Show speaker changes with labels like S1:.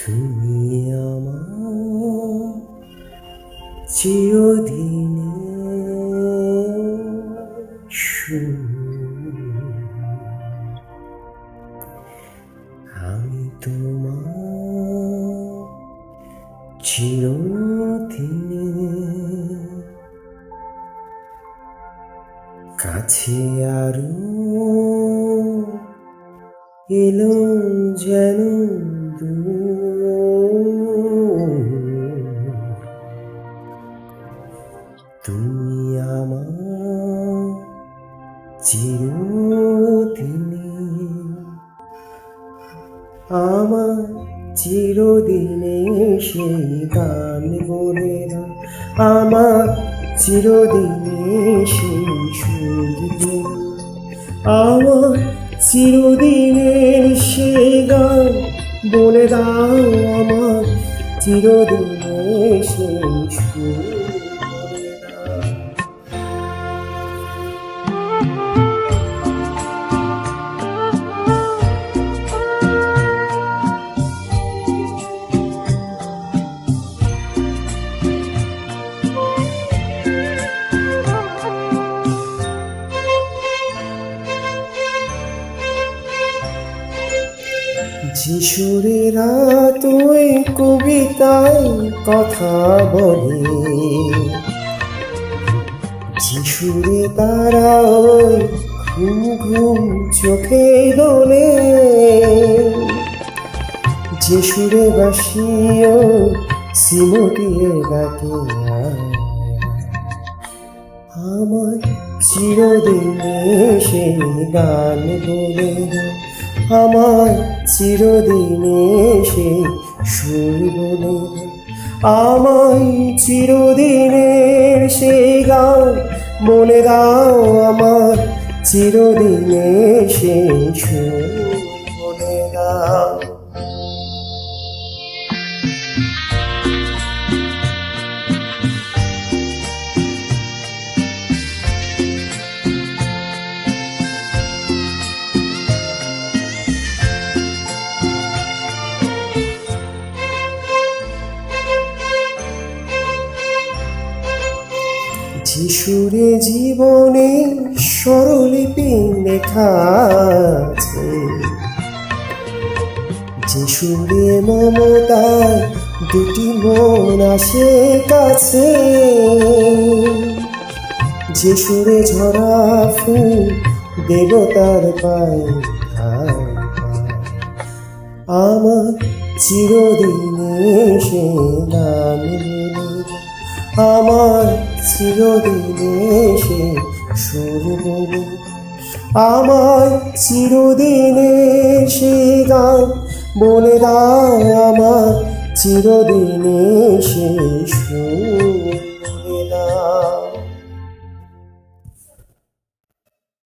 S1: তুমি আমার চিরদিনের সুর, আমি তোমার চিরদিনের কাছে আরো এলো যেন তুমি আমার চিরদিনের, আমার চিরদিনের সেই গান বলে না, আমার চিরদিনের সেই সুর, আমার চিরদিনের সেই গান বলে দাও, আমার চিরদিনের সেই সুর বলে দাও। যিশুরে রাত ওই কবিতায় কথা বলে, যিশুরে তারা ওই ঘুম ঘুম চোখে দোলে, যিশুরে বাসিও সিমটিয়ে ডাকে আমার চিরদিনে সেই গান বলে না, আমার চিরদিনে সেই সুর বলে না, আমার চিরদিনের সেই গান বলে দাও, আমার চিরদিনে সেই সুর বলে দাও। যিশুরে জীবনে স্বরলিপি লেখা আছে, যিশুরে মমতার দুটি মন আসে কাছে, যিশুরে ঝরা ফুল দেবতার পায়ে আমার চিরদিনে সে নাম বলে, আমার চিরদিনে সে সুর বলে, আমার চিরদিনে সে গান বলে দাও, আমার চিরদিনে সে সুর বলে দাও।